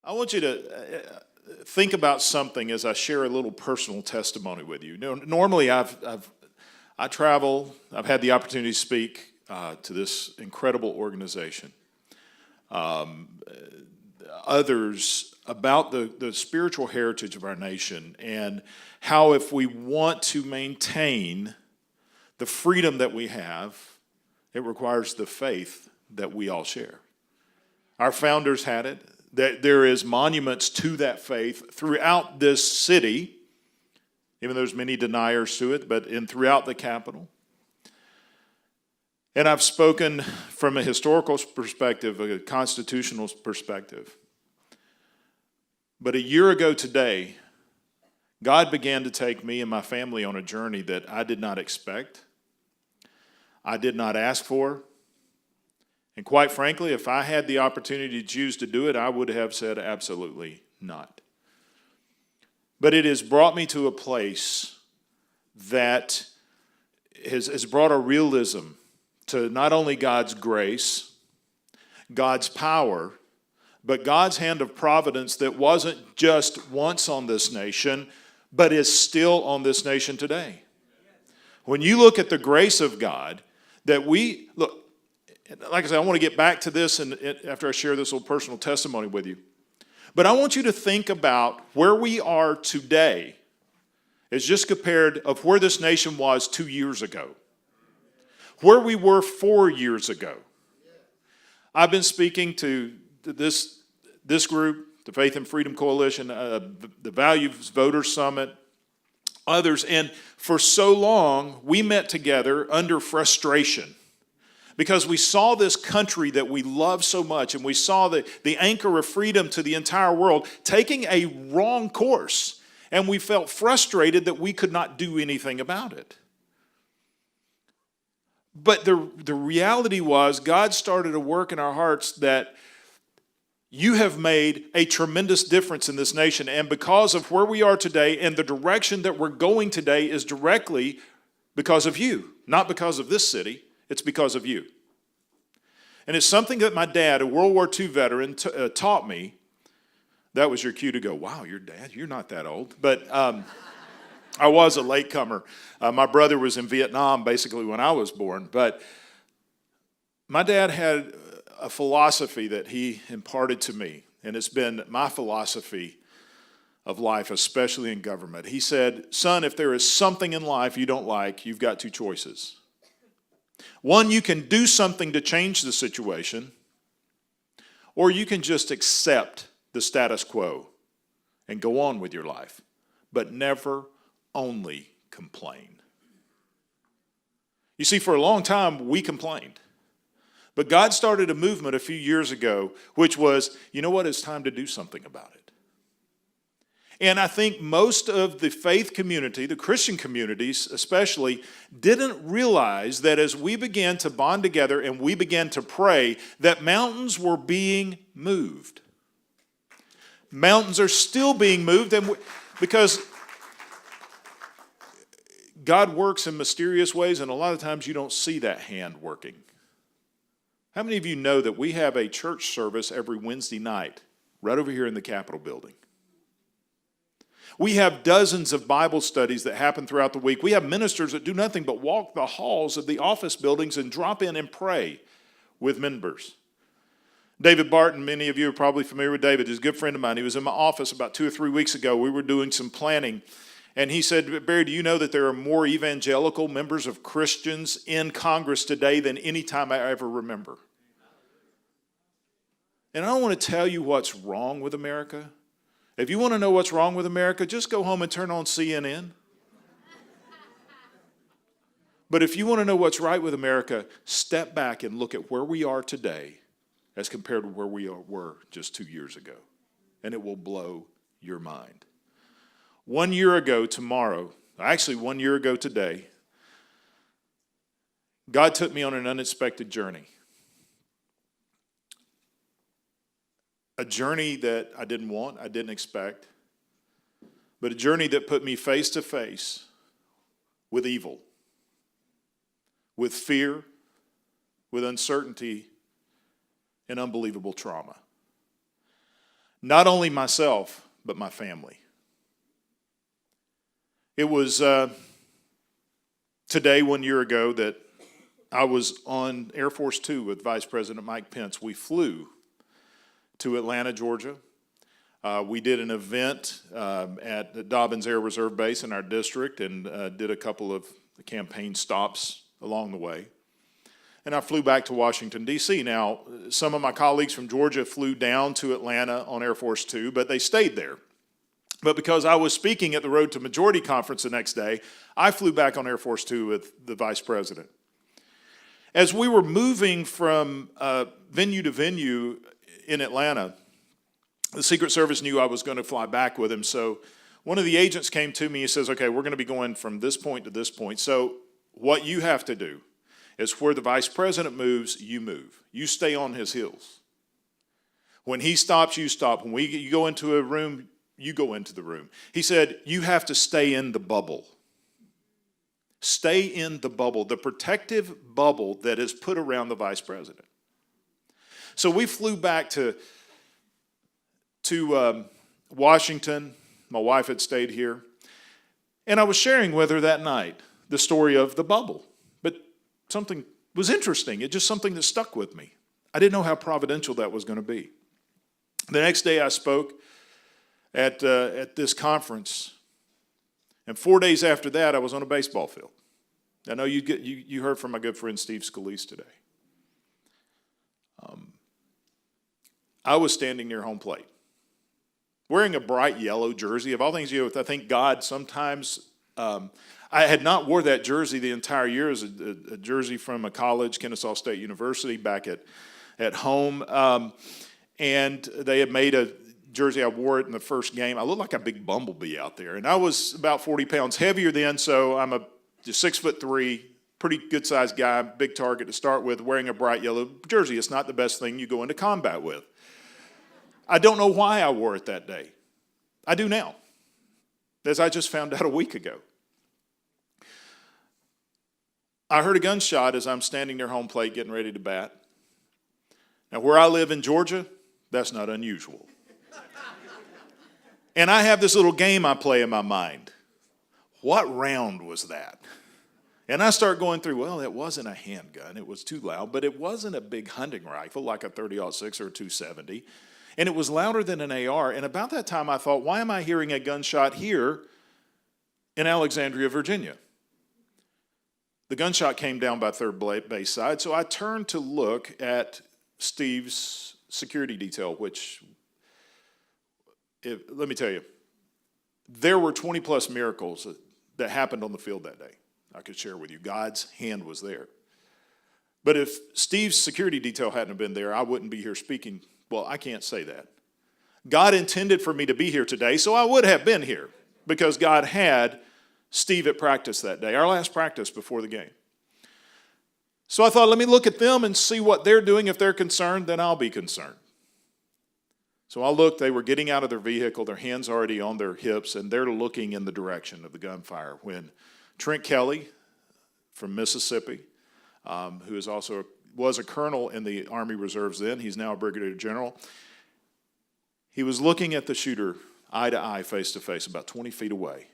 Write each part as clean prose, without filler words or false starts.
I want you to think about something as I share a little personal testimony with you. Normally, I travel. I've had the opportunity to speak to this incredible organization. Others about the spiritual heritage of our nation and how if we want to maintain the freedom that we have, it requires the faith that we all share. Our founders had it. That there is monuments to that faith throughout this city, even though there's many deniers to it, but throughout the capital. And I've spoken from a historical perspective, a constitutional perspective. But a year ago today, God began to take me and my family on a journey that I did not expect. I did not ask for. And quite frankly, if I had the opportunity to choose to do it, I would have said absolutely not. But it has brought me to a place that has brought a realism to not only God's grace, God's power, but God's hand of providence that wasn't just once on this nation, but is still on this nation today. When you look at the grace of God, like I said, I want to get back to this and after I share this little personal testimony with you. But I want you to think about where we are today is just compared of where this nation was 2 years ago. Where we were 4 years ago. I've been speaking to this group, the Faith and Freedom Coalition, the Values Voters Summit, others, and for so long we met together under frustration. Because we saw this country that we love so much, and we saw the anchor of freedom to the entire world taking a wrong course, and we felt frustrated that we could not do anything about it. But the reality was God started to work in our hearts that you have made a tremendous difference in this nation, and because of where we are today and the direction that we're going today is directly because of you, not because of this city. It's because of you. And it's something that my dad, a World War II veteran, taught me. That was your cue to go, wow, your dad, you're not that old. But I was a latecomer. My brother was in Vietnam basically when I was born. But my dad had a philosophy that he imparted to me. And it's been my philosophy of life, especially in government. He said, son, if there is something in life you don't like, you've got two choices. One, you can do something to change the situation, or you can just accept the status quo and go on with your life, but never only complain. You see, for a long time, we complained. But God started a movement a few years ago, which was, you know what, it's time to do something about it. And I think most of the faith community, the Christian communities especially, didn't realize that as we began to bond together and we began to pray, that mountains were being moved. Mountains are still being moved, and because God works in mysterious ways, and a lot of times you don't see that hand working. How many of you know that we have a church service every Wednesday night right over here in the Capitol building? We have dozens of Bible studies that happen throughout the week. We have ministers that do nothing but walk the halls of the office buildings and drop in and pray with members. David Barton, many of you are probably familiar with David. He's a good friend of mine. He was in my office about 2 or 3 weeks ago. We were doing some planning. And he said, Barry, do you know that there are more evangelical members of Christians in Congress today than any time I ever remember? And I don't want to tell you what's wrong with America. If you want to know what's wrong with America, just go home and turn on CNN. But if you want to know what's right with America, step back and look at where we are today as compared to where we were just 2 years ago. And it will blow your mind. 1 year ago tomorrow, actually 1 year ago today, God took me on an unexpected journey. A journey that I didn't want, I didn't expect, but a journey that put me face to face with evil, with fear, with uncertainty, and unbelievable trauma. Not only myself, but my family. It was today, 1 year ago, that I was on Air Force Two with Vice President Mike Pence. We flew to Atlanta, Georgia. We did an event at the Dobbins Air Reserve Base in our district and did a couple of campaign stops along the way. And I flew back to Washington, D.C. Now, some of my colleagues from Georgia flew down to Atlanta on Air Force Two, but they stayed there. But because I was speaking at the Road to Majority Conference the next day, I flew back on Air Force Two with the Vice President. As we were moving from venue to venue in Atlanta, the Secret Service knew I was going to fly back with him, so one of the agents came to me and says, okay, we're going to be going from this point to this point, so what you have to do is where the Vice President moves, you move. You stay on his heels. When he stops, you stop. When you go into a room, you go into the room. He said, you have to stay in the bubble. Stay in the bubble, the protective bubble that is put around the Vice President. So we flew back to Washington. My wife had stayed here. And I was sharing with her that night the story of the bubble. But something was interesting. It's just something that stuck with me. I didn't know how providential that was going to be. The next day I spoke at this conference. And 4 days after that, I was on a baseball field. I know you heard from my good friend Steve Scalise today. I was standing near home plate, wearing a bright yellow jersey. Of all things, I think God sometimes, I had not wore that jersey the entire year. It was a jersey from a college, Kennesaw State University, back at home. And they had made a jersey. I wore it in the first game. I looked like a big bumblebee out there. And I was about 40 pounds heavier then, so I'm just 6'3", pretty good-sized guy, big target to start with, wearing a bright yellow jersey. It's not the best thing you go into combat with. I don't know why I wore it that day. I do now, as I just found out a week ago. I heard a gunshot as I'm standing near home plate getting ready to bat. Now, where I live in Georgia, that's not unusual. And I have this little game I play in my mind. What round was that? And I start going through, well, it wasn't a handgun. It was too loud, but it wasn't a big hunting rifle like a 30-06 or a 270. And it was louder than an AR. And about that time, I thought, why am I hearing a gunshot here in Alexandria, Virginia? The gunshot came down by third base side, so I turned to look at Steve's security detail, which, let me tell you, there were 20-plus miracles that happened on the field that day. I could share with you. God's hand was there. But if Steve's security detail hadn't been there, I wouldn't be here speaking. Well, I can't say that. God intended for me to be here today, so I would have been here because God had Steve at practice that day, our last practice before the game. So I thought, let me look at them and see what they're doing. If they're concerned, then I'll be concerned. So I looked, they were getting out of their vehicle, their hands already on their hips, and they're looking in the direction of the gunfire when Trent Kelly from Mississippi, who was a colonel in the Army Reserves then, he's now a brigadier general, he was looking at the shooter eye to eye, face to face, about 20 feet away.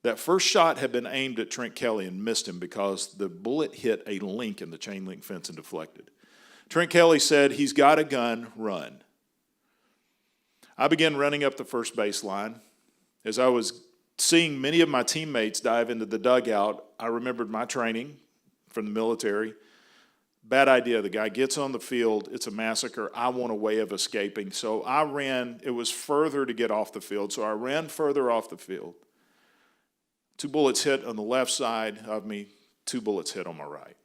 That first shot had been aimed at Trent Kelly and missed him because the bullet hit a link in the chain link fence and deflected. Trent Kelly said, he's got a gun, run. I began running up the first baseline. As I was seeing many of my teammates dive into the dugout, I remembered my training from the military. Bad idea. The guy gets on the field. It's a massacre. I want a way of escaping. So I ran. It was further to get off the field. So I ran further off the field. 2 bullets hit on the left side of me. 2 bullets hit on my right.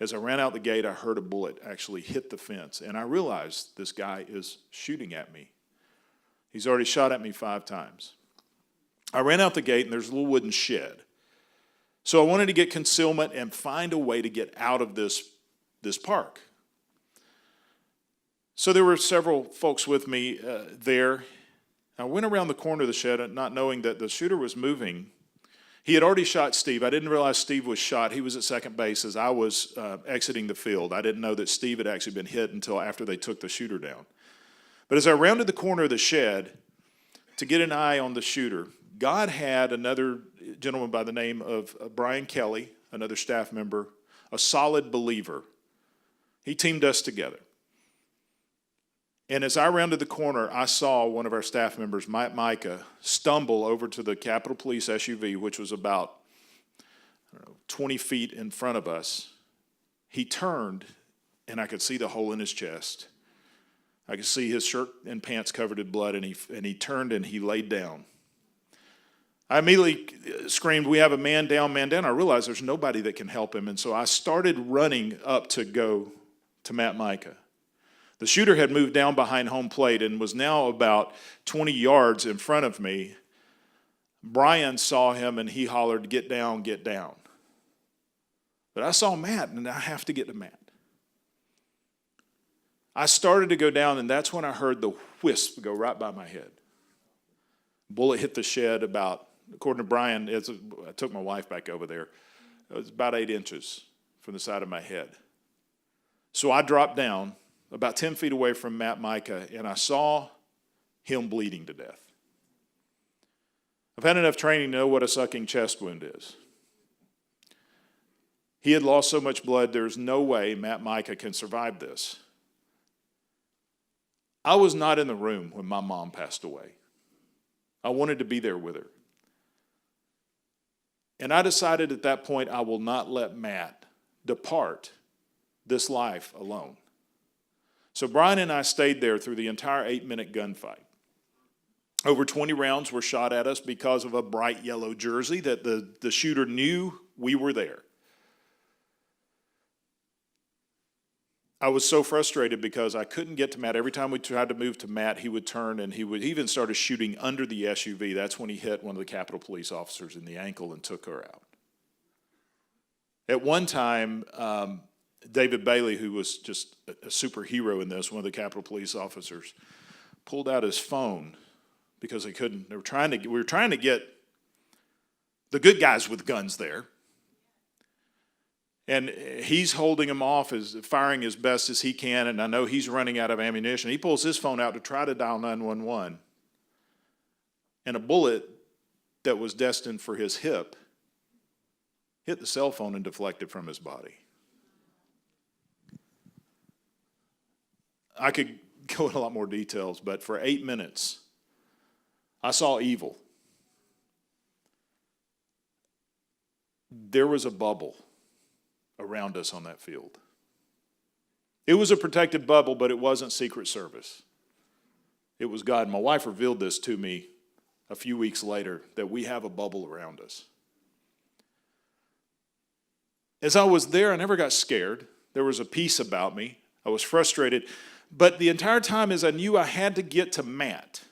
As I ran out the gate, I heard a bullet actually hit the fence. And I realized this guy is shooting at me. He's already shot at me 5 times. I ran out the gate, and there's a little wooden shed. So I wanted to get concealment and find a way to get out of this park. So there were several folks with me there. I went around the corner of the shed, not knowing that the shooter was moving. He had already shot Steve. I didn't realize Steve was shot. He was at second base as I was exiting the field. I didn't know that Steve had actually been hit until after they took the shooter down. But as I rounded the corner of the shed to get an eye on the shooter, God had another gentleman by the name of Brian Kelly, another staff member, a solid believer. He teamed us together. And as I rounded the corner, I saw one of our staff members, Micah, stumble over to the Capitol Police SUV, which was about 20 feet in front of us. He turned, and I could see the hole in his chest. I could see his shirt and pants covered in blood, and he turned and he laid down. I immediately screamed, "We have a man down, man down." I realized there's nobody that can help him, and so I started running up to go to Matt Micah. The shooter had moved down behind home plate and was now about 20 yards in front of me. Brian saw him and he hollered, "Get down, get down." But I saw Matt, and I have to get to Matt. I started to go down, and that's when I heard the whisp go right by my head. Bullet hit the shed about, according to Brian, I took my wife back over there, it was about 8 inches from the side of my head. So I dropped down about 10 feet away from Matt Micah, and I saw him bleeding to death. I've had enough training to know what a sucking chest wound is. He had lost so much blood, there's no way Matt Micah can survive this. I was not in the room when my mom passed away. I wanted to be there with her. And I decided at that point I will not let Matt depart this life alone. So Brian and I stayed there through the entire 8-minute gunfight. Over 20 rounds were shot at us because of a bright yellow jersey that the shooter knew we were there. I was so frustrated because I couldn't get to Matt. Every time we tried to move to Matt, he would turn and he even started shooting under the SUV. That's when he hit one of the Capitol Police officers in the ankle and took her out. At one time, David Bailey, who was just a superhero in this, one of the Capitol Police officers, pulled out his phone because we were trying to get the good guys with guns there. And he's holding him off, firing as best as he can, and I know he's running out of ammunition. He pulls his phone out to try to dial 911. And a bullet that was destined for his hip hit the cell phone and deflected from his body. I could go in a lot more details, but for 8 minutes, I saw evil. There was a bubble around us on that field. It was a protected bubble, but it wasn't Secret Service. It was God. My wife revealed this to me a few weeks later, that we have a bubble around us. As I was there, I never got scared. There was a peace about me. I was frustrated. But the entire time, as I knew I had to get to Matt,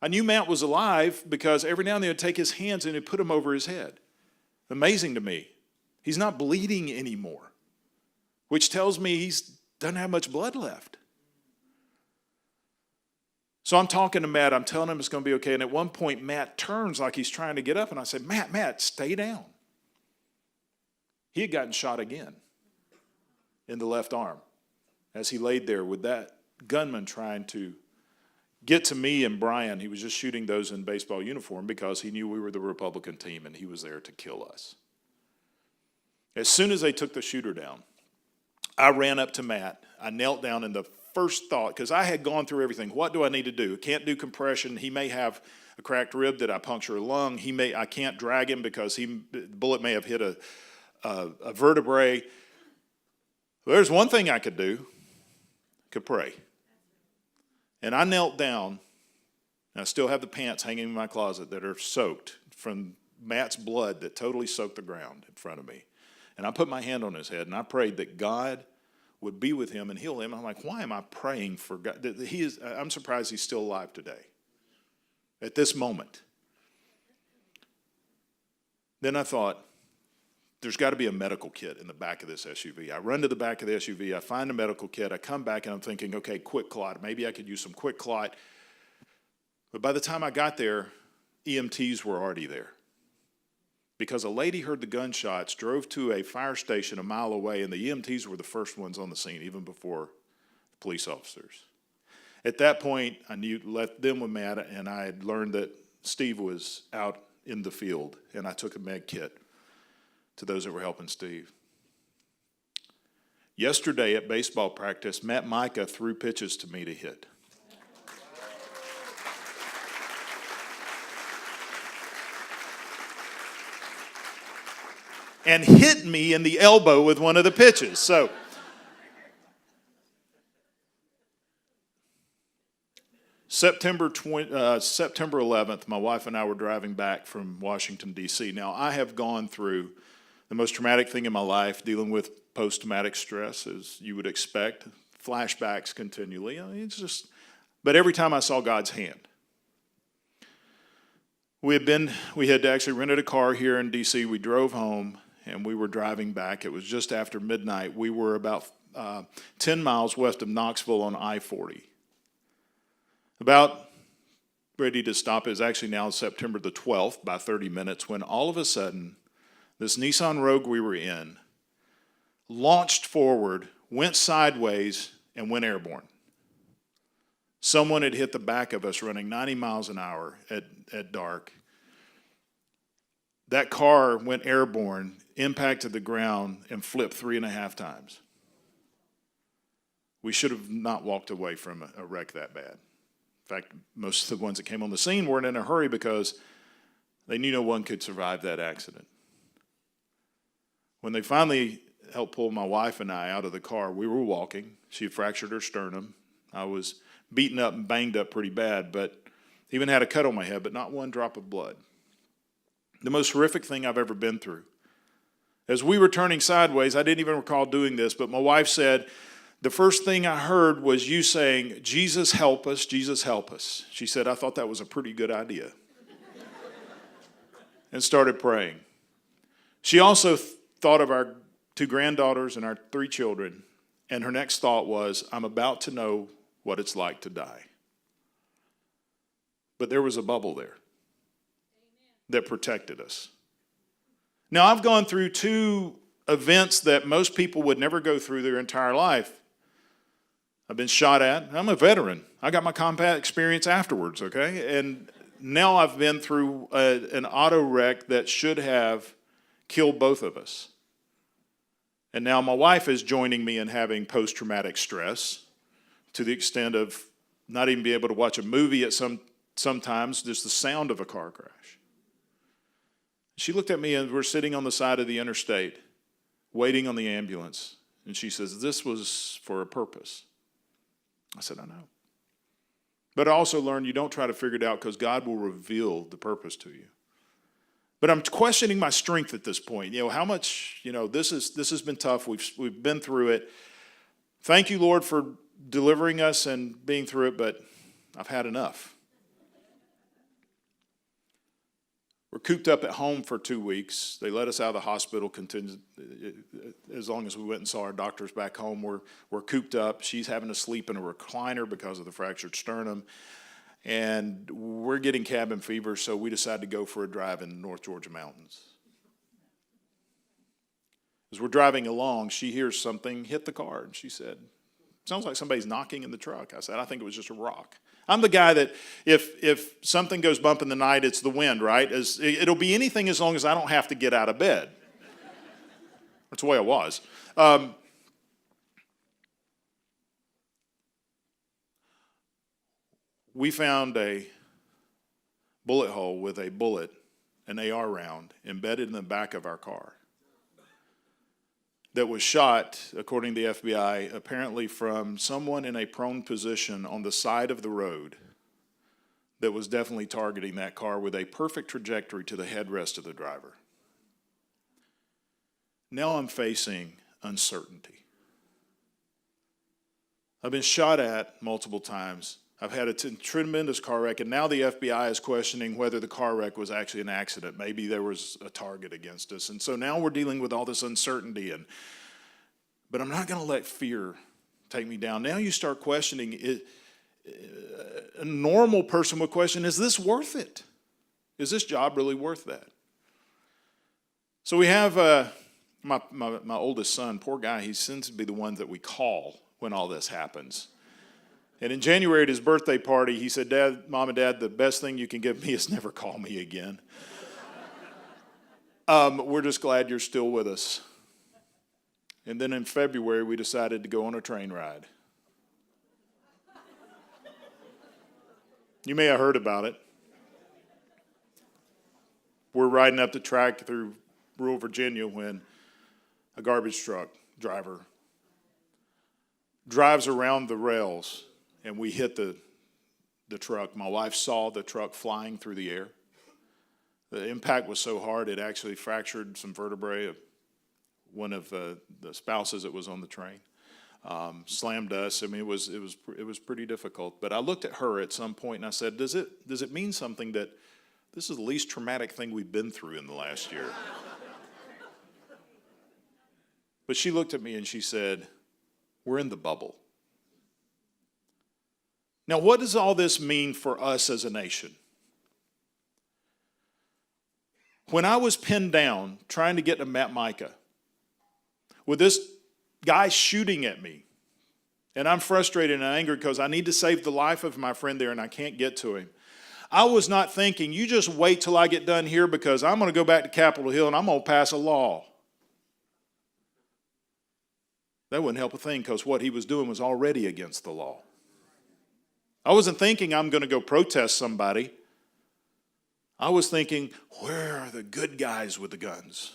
I knew Matt was alive because every now and then he'd take his hands and he'd put them over his head. Amazing to me. He's not bleeding anymore, which tells me he doesn't have much blood left. So I'm talking to Matt. I'm telling him it's going to be okay. And at one point, Matt turns like he's trying to get up. And I said, Matt, stay down. He had gotten shot again in the left arm as he laid there with that gunman trying to get to me and Brian. He was just shooting those in baseball uniform because he knew we were the Republican team and he was there to kill us. As soon as they took the shooter down, I ran up to Matt. I knelt down, and the first thought, because I had gone through everything, what do I need to do? I can't do compression. He may have a cracked rib that I puncture a lung. I can't drag him because the bullet may have hit a vertebrae. Well, there's one thing I could do. I could pray. And I knelt down, and I still have the pants hanging in my closet that are soaked from Matt's blood that totally soaked the ground in front of me. And I put my hand on his head, and I prayed that God would be with him and heal him. I'm like, why am I praying for God? I'm surprised he's still alive today, at this moment. Then I thought, there's got to be a medical kit in the back of this SUV. I run to the back of the SUV. I find a medical kit. I come back, and I'm thinking, okay, quick clot. Maybe I could use some quick clot. But by the time I got there, EMTs were already there. Because a lady heard the gunshots, drove to a fire station a mile away, and the EMTs were the first ones on the scene, even before the police officers. At that point, I knew let them were mad, and I had learned that Steve was out in the field, and I took a med kit to those that were helping Steve. Yesterday at baseball practice, Matt Micah threw pitches to me to hit. And hit me in the elbow with one of the pitches. So September 11th, my wife and I were driving back from Washington, D.C. Now, I have gone through the most traumatic thing in my life, dealing with post-traumatic stress, as you would expect, flashbacks continually. I mean, but every time I saw God's hand. We had actually rented a car here in D.C. We drove home, and we were driving back. It was just after midnight. We were about 10 miles west of Knoxville on I-40. About ready to stop. It was actually now September the 12th by 30 minutes when all of a sudden this Nissan Rogue we were in launched forward, went sideways, and went airborne. Someone had hit the back of us running 90 miles an hour at dark. That car went airborne, impacted the ground, and flipped 3.5 times. We should have not walked away from a wreck that bad. In fact, most of the ones that came on the scene weren't in a hurry because they knew no one could survive that accident. When they finally helped pull my wife and I out of the car, we were walking. She had fractured her sternum. I was beaten up and banged up pretty bad, but even had a cut on my head, but not one drop of blood. The most horrific thing I've ever been through. As we were turning sideways, I didn't even recall doing this, but my wife said, the first thing I heard was you saying, Jesus help us, Jesus help us. She said, I thought that was a pretty good idea. And started praying. She also thought of our 2 granddaughters and our 3 children, and her next thought was, I'm about to know what it's like to die. But there was a bubble there that protected us. Now, I've gone through 2 events that most people would never go through their entire life. I've been shot at. I'm a veteran. I got my combat experience afterwards, okay? And now I've been through an auto wreck that should have killed both of us. And now my wife is joining me in having post-traumatic stress to the extent of not even being able to watch a movie at sometimes, just the sound of a car crash. She looked at me, and we're sitting on the side of the interstate waiting on the ambulance. And she says, this was for a purpose. I said, I know. But I also learned you don't try to figure it out because God will reveal the purpose to you. But I'm questioning my strength at this point. How much, this has been tough. We've been through it. Thank you, Lord, for delivering us and being through it, but I've had enough. We're cooped up at home for 2 weeks. They let us out of the hospital as long as we went and saw our doctors back home. We're cooped up. She's having to sleep in a recliner because of the fractured sternum. And we're getting cabin fever, so we decided to go for a drive in the North Georgia mountains. As we're driving along, she hears something hit the car, and she said, sounds like somebody's knocking in the truck. I said, I think it was just a rock. I'm the guy that if something goes bump in the night, it's the wind, right? It'll be anything as long as I don't have to get out of bed. That's the way I was. We found a bullet hole with a bullet, an AR round, embedded in the back of our car that was shot, according to the FBI, apparently from someone in a prone position on the side of the road that was definitely targeting that car with a perfect trajectory to the headrest of the driver. Now I'm facing uncertainty. I've been shot at multiple times. I've had a tremendous car wreck, and now the FBI is questioning whether the car wreck was actually an accident. Maybe there was a target against us. And so now we're dealing with all this uncertainty. But I'm not going to let fear take me down. Now you start questioning it. A normal person would question, is this worth it? Is this job really worth that? So we have my oldest son, poor guy, he seems to be the one that we call when all this happens. And in January at his birthday party, he said, Mom and Dad, the best thing you can give me is never call me again. We're just glad you're still with us. And then in February, we decided to go on a train ride. You may have heard about it. We're riding up the track through rural Virginia when a garbage truck driver drives around the rails and we hit the truck. My wife saw the truck flying through the air. The impact was so hard it actually fractured some vertebrae of one of the spouses that was on the train. Slammed us. I mean, it was pretty difficult. But I looked at her at some point and I said, does it mean something that this is the least traumatic thing we've been through in the last year? But she looked at me and she said, we're in the bubble. Now, what does all this mean for us as a nation? When I was pinned down trying to get to Micah, with this guy shooting at me, and I'm frustrated and angry because I need to save the life of my friend there and I can't get to him, I was not thinking, you just wait till I get done here because I'm going to go back to Capitol Hill and I'm going to pass a law. That wouldn't help a thing because what he was doing was already against the law. I wasn't thinking I'm going to go protest somebody. I was thinking, where are the good guys with the guns?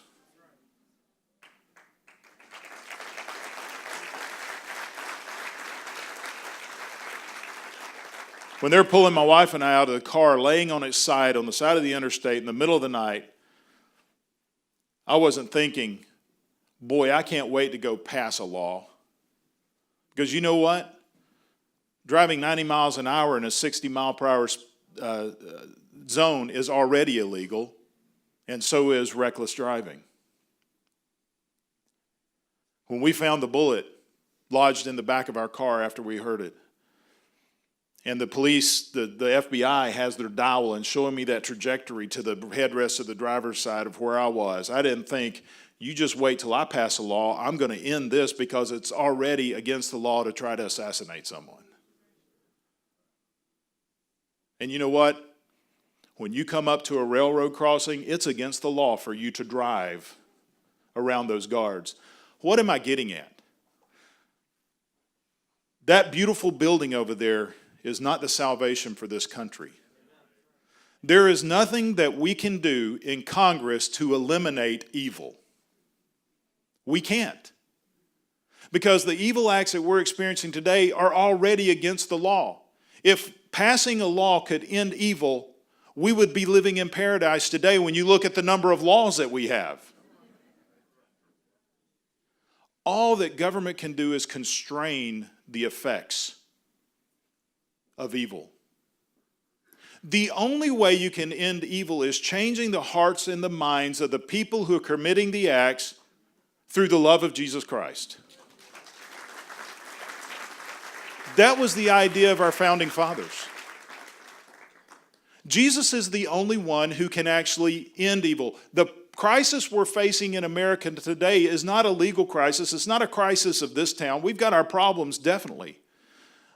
When they're pulling my wife and I out of the car, laying on its side, on the side of the interstate in the middle of the night, I wasn't thinking, boy, I can't wait to go pass a law. Because you know what? Driving 90 miles an hour in a 60 mile per hour zone is already illegal, and so is reckless driving. When we found the bullet lodged in the back of our car after we heard it, and the police, the FBI has their dial and showing me that trajectory to the headrest of the driver's side of where I was, I didn't think, you just wait till I pass a law, I'm going to end this because it's already against the law to try to assassinate someone. And you know what? When you come up to a railroad crossing, it's against the law for you to drive around those guards. What am I getting at? That beautiful building over there is not the salvation for this country. There is nothing that we can do in Congress to eliminate evil. We can't. Because the evil acts that we're experiencing today are already against the law. If passing a law could end evil, we would be living in paradise today when you look at the number of laws that we have. All that government can do is constrain the effects of evil. The only way you can end evil is changing the hearts and the minds of the people who are committing the acts through the love of Jesus Christ. That was the idea of our founding fathers. Jesus is the only one who can actually end evil. The crisis we're facing in America today is not a legal crisis. It's not a crisis of this town. We've got our problems, definitely.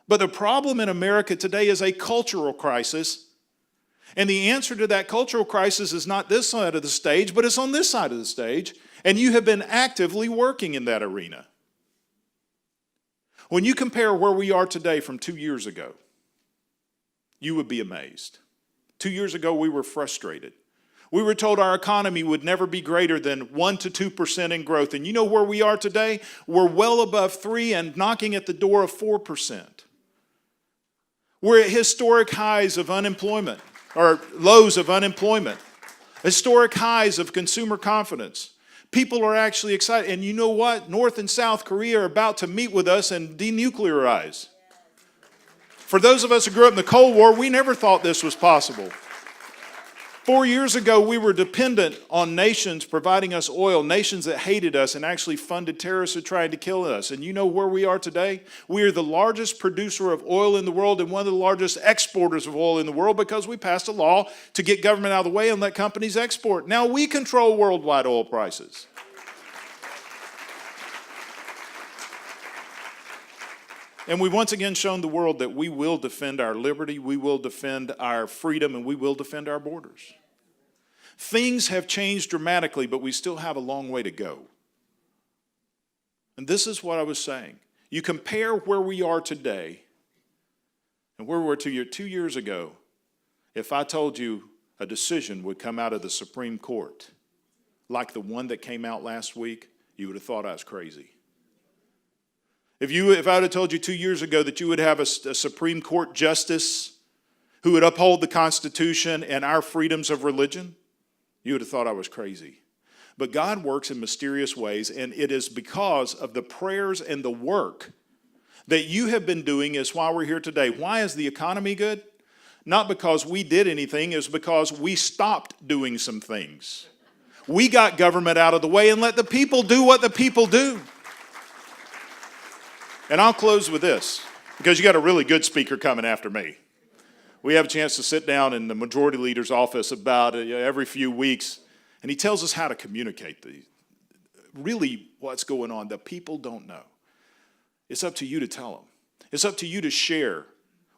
But the problem in America today is a cultural crisis. And the answer to that cultural crisis is not this side of the stage, but it's on this side of the stage. And you have been actively working in that arena. When you compare where we are today from 2 years ago, you would be amazed. 2 years ago, we were frustrated. We were told our economy would never be greater than 1 to 2% in growth. And you know where we are today? We're well above 3 and knocking at the door of 4%. We're at historic highs of unemployment, or lows of unemployment, historic highs of consumer confidence. People are actually excited. And you know what? North and South Korea are about to meet with us and denuclearize. For those of us who grew up in the Cold War, we never thought this was possible. 4 years ago, we were dependent on nations providing us oil, nations that hated us and actually funded terrorists who tried to kill us. And you know where we are today? We are the largest producer of oil in the world and one of the largest exporters of oil in the world because we passed a law to get government out of the way and let companies export. Now we control worldwide oil prices. And we've once again shown the world that we will defend our liberty, we will defend our freedom, and we will defend our borders. Things have changed dramatically, but we still have a long way to go. And this is what I was saying. You compare where we are today and where we were 2 years ago. If I told you a decision would come out of the Supreme Court like the one that came out last week, you would have thought I was crazy. If I would have told you 2 years ago that you would have a Supreme Court justice who would uphold the Constitution and our freedoms of religion, you would have thought I was crazy. But God works in mysterious ways, and it is because of the prayers and the work that you have been doing is why we're here today. Why is the economy good? Not because we did anything, it's because we stopped doing some things. We got government out of the way and let the people do what the people do. And I'll close with this, because you got a really good speaker coming after me. We have a chance to sit down in the majority leader's office about every few weeks, and he tells us how to communicate really what's going on. The people don't know. It's up to you to tell them. It's up to you to share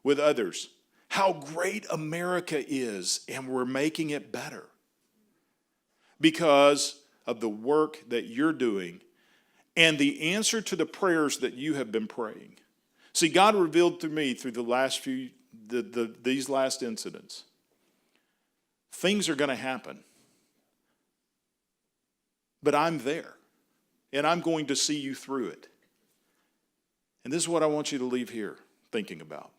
with others how great America is, and we're making it better because of the work that you're doing and the answer to the prayers that you have been praying. See, God revealed to me through these last incidents, things are going to happen. But I'm there, and I'm going to see you through it. And this is what I want you to leave here thinking about.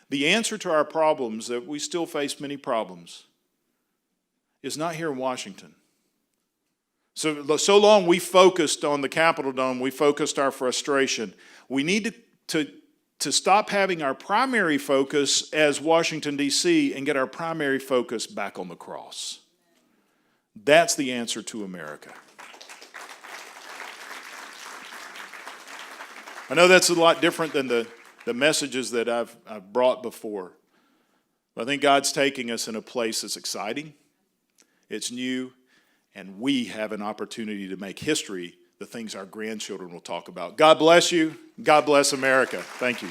The answer to our problems, that we still face many problems, is not here in Washington. So long we focused on the Capitol Dome, we focused our frustration. We need to stop having our primary focus as Washington, D.C., and get our primary focus back on the cross. That's the answer to America. I know that's a lot different than the messages that I've brought before. But I think God's taking us in a place that's exciting, it's new, and we have an opportunity to make history, the things our grandchildren will talk about. God bless you. God bless America. Thank you.